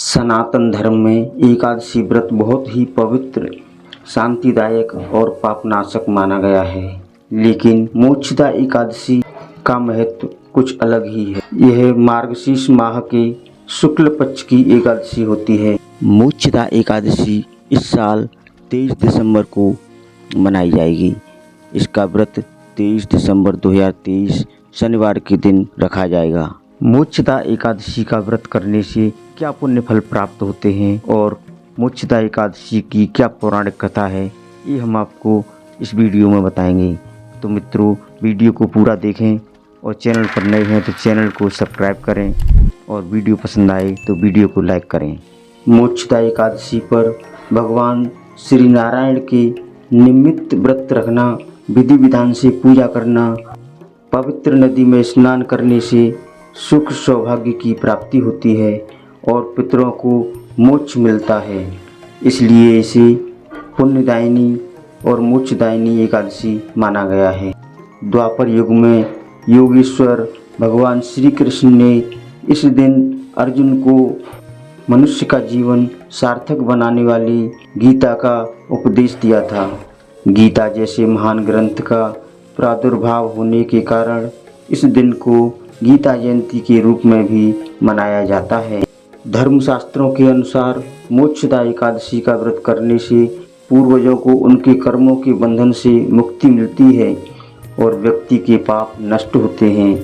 सनातन धर्म में एकादशी व्रत बहुत ही पवित्र, शांतिदायक और पापनाशक माना गया है। लेकिन मोक्षदा एकादशी का महत्व कुछ अलग ही है। यह मार्गशीर्ष माह के शुक्ल पक्ष की एकादशी होती है। मोक्षदा एकादशी इस साल 23 दिसंबर को मनाई जाएगी। इसका व्रत 23 दिसंबर 2023 शनिवार के दिन रखा जाएगा। मोक्षदा एकादशी का व्रत करने से क्या पुण्य फल प्राप्त होते हैं और मोक्षदा एकादशी की क्या पौराणिक कथा है, ये हम आपको इस वीडियो में बताएंगे। तो मित्रों, वीडियो को पूरा देखें और चैनल पर नए हैं तो चैनल को सब्सक्राइब करें और वीडियो पसंद आए तो वीडियो को लाइक करें। मोक्षदा एकादशी पर भगवान श्री नारायण के निमित्त व्रत रखना, विधि विधान से पूजा करना, पवित्र नदी में स्नान करने से सुख सौभाग्य की प्राप्ति होती है और पितरों को मोक्ष मिलता है। इसलिए इसे पुण्यदायिनी और मोक्षदायिनी एकादशी माना गया है। द्वापर युग में योगेश्वर भगवान श्री कृष्ण ने इस दिन अर्जुन को मनुष्य का जीवन सार्थक बनाने वाली गीता का उपदेश दिया था। गीता जैसे महान ग्रंथ का प्रादुर्भाव होने के कारण इस दिन को गीता जयंती के रूप में भी मनाया जाता है। धर्मशास्त्रों के अनुसार मोक्षदा एकादशी का व्रत करने से पूर्वजों को उनके कर्मों के बंधन से मुक्ति मिलती है और व्यक्ति के पाप नष्ट होते हैं।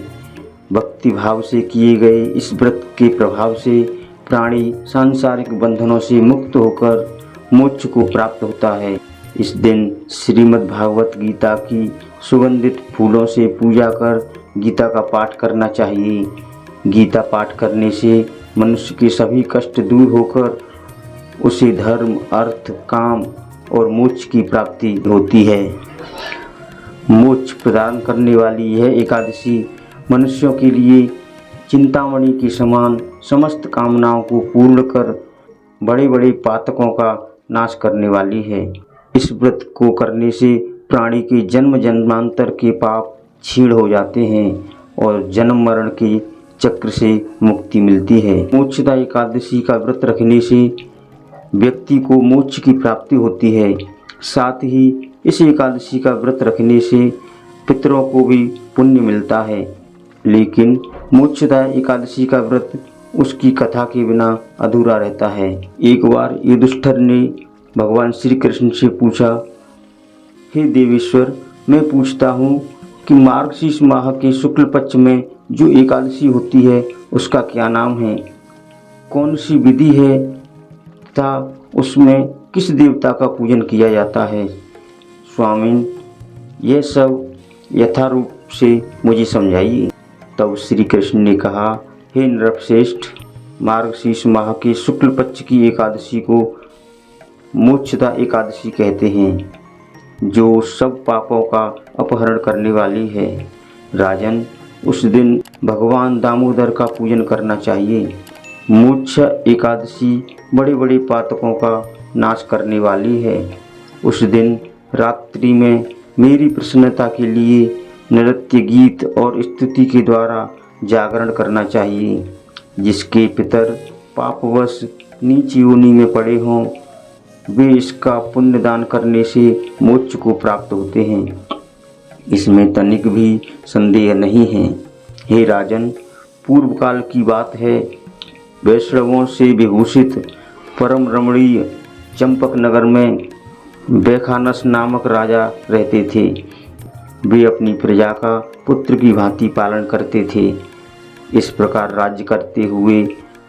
भक्ति भाव से किए गए इस व्रत के प्रभाव से प्राणी सांसारिक बंधनों से मुक्त होकर मोक्ष को प्राप्त होता है। इस दिन श्रीमद् भागवत गीता की सुगंधित फूलों से पूजा कर गीता का पाठ करना चाहिए। गीता पाठ करने से मनुष्य के सभी कष्ट दूर होकर उसे धर्म, अर्थ, काम और मोक्ष की प्राप्ति होती है। मोक्ष प्रदान करने वाली यह एकादशी मनुष्यों के लिए चिंतामणि के समान समस्त कामनाओं को पूर्ण कर बड़े बड़े पातकों का नाश करने वाली है। इस व्रत को करने से प्राणी के जन्म जन्मांतर के पाप क्षीण हो जाते हैं और जन्म मरण के चक्र से मुक्ति मिलती है। मोक्षदा एकादशी का व्रत रखने से व्यक्ति को मोक्ष की प्राप्ति होती है। साथ ही इस एकादशी का व्रत रखने से पितरों को भी पुण्य मिलता है। लेकिन मोक्षदा एकादशी का व्रत उसकी कथा के बिना अधूरा रहता है। एक बार युधिष्ठिर ने भगवान श्री कृष्ण से पूछा, हे देवेश्वर, मैं पूछता हूँ कि मार्गशीर्ष माह के शुक्ल पक्ष में जो एकादशी होती है उसका क्या नाम है, कौन सी विधि है तथा उसमें किस देवता का पूजन किया जाता है। स्वामी, यह सब यथारूप से मुझे समझाइए। तब श्री कृष्ण ने कहा, हे नृपश्रेष्ठ, मार्गशीर्ष माह के शुक्ल पक्ष की एकादशी को मोक्षदा एकादशी कहते हैं, जो सब पापों का अपहरण करने वाली है। राजन, उस दिन भगवान दामोदर का पूजन करना चाहिए। मोक्ष एकादशी बड़े बड़े पातकों का नाश करने वाली है। उस दिन रात्रि में मेरी प्रसन्नता के लिए नृत्य, गीत और स्तुति के द्वारा जागरण करना चाहिए। जिसके पितर पापवश नीच योनि में पड़े हों, वे इसका पुण्य दान करने से मोक्ष को प्राप्त होते हैं। इसमें तनिक भी संदेह नहीं है। हे राजन, पूर्व काल की बात है। वैष्णवों से विभूषित परम रमणीय चंपक नगर में बैखानस नामक राजा रहते थे। वे अपनी प्रजा का पुत्र की भांति पालन करते थे। इस प्रकार राज्य करते हुए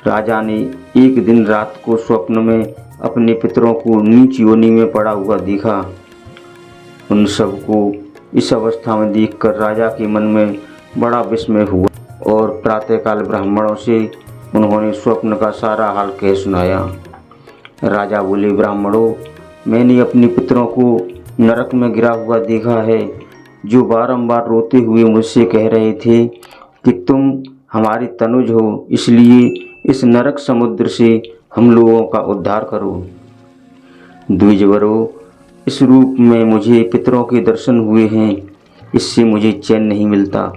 राजा ने एक दिन रात को स्वप्न में अपने पितरों को नीच योनि में पड़ा हुआ देखा। उन सबको इस अवस्था में देखकर राजा के मन में बड़ा विस्मय हुआ और प्रातःकाल ब्राह्मणों से उन्होंने स्वप्न का सारा हाल कह सुनाया। राजा बोले, ब्राह्मणों, मैंने अपने पितरों को नरक में गिरा हुआ देखा है, जो बारंबार रोते हुए मुझसे कह रहे थे कि तुम हमारी तनुज हो, इसलिए इस नरक समुद्र से हम लोगों का उद्धार करो। द्विजवरों, इस रूप में मुझे पितरों के दर्शन हुए हैं, इससे मुझे चैन नहीं मिलता।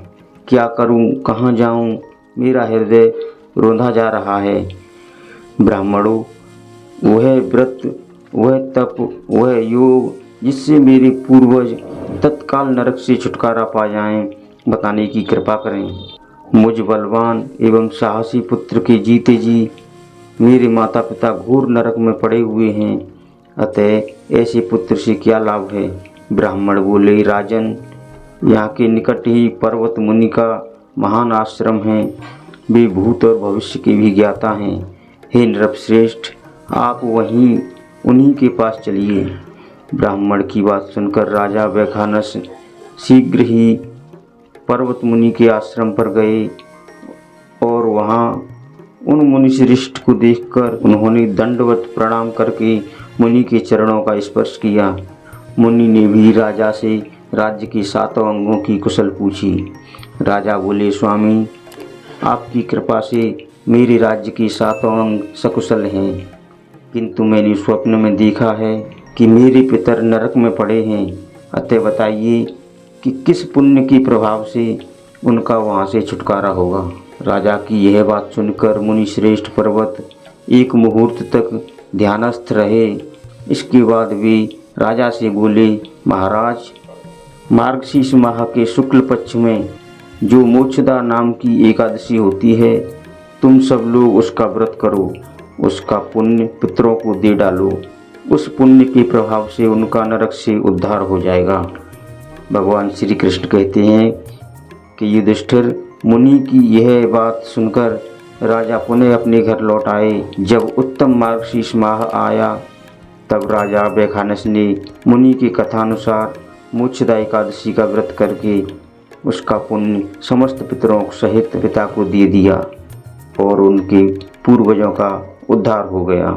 क्या करूं, कहाँ जाऊं, मेरा हृदय रोंधा जा रहा है। ब्राह्मणों, वह व्रत, वह तप, वह योग जिससे मेरे पूर्वज तत्काल नरक से छुटकारा पा जाएं, बताने की कृपा करें। मुझ बलवान एवं साहसी पुत्र के जीते जी मेरे माता पिता घोर नरक में पड़े हुए हैं, अतः ऐसे पुत्र से क्या लाभ है। ब्राह्मण बोले, राजन, यहाँ के निकट ही पर्वत मुनि का महान आश्रम है, वे भूत और भविष्य के भी ज्ञाता हैं। हे नृपश्रेष्ठ, आप वहीं उन्हीं के पास चलिए। ब्राह्मण की बात सुनकर राजा वैखानस शीघ्र ही पर्वत मुनि के आश्रम पर गए और वहाँ उन मुनि श्रेष्ठ को देखकर उन्होंने दंडवत प्रणाम करके मुनि के चरणों का स्पर्श किया। मुनि ने भी राजा से राज्य के 7 अंगों की कुशल पूछी। राजा बोले, स्वामी, आपकी कृपा से मेरे राज्य के 7 अंग सकुशल हैं, किंतु मैंने स्वप्न में देखा है कि मेरे पितर नरक में पड़े हैं, अतः बताइए कि किस पुण्य के प्रभाव से उनका वहाँ से छुटकारा होगा। राजा की यह बात सुनकर मुनि श्रेष्ठ पर्वत एक मुहूर्त तक ध्यानस्थ रहे। इसके बाद वे राजा से बोले, महाराज, मार्गशीर्ष माह के शुक्ल पक्ष में जो मोक्षदा नाम की एकादशी होती है, तुम सब लोग उसका व्रत करो, उसका पुण्य पितरों को दे डालो, उस पुण्य के प्रभाव से उनका नरक से उद्धार हो जाएगा। भगवान श्री कृष्ण कहते हैं कि युधिष्ठिर, मुनि की यह बात सुनकर राजा पुनः अपने घर लौट आए। जब उत्तम मार्गशीर्ष माह आया तब राजा वैखानस ने मुनि की कथानुसार मोक्षदा एकादशी का व्रत करके उसका पुण्य समस्त पितरों सहित पिता को दे दिया और उनके पूर्वजों का उद्धार हो गया।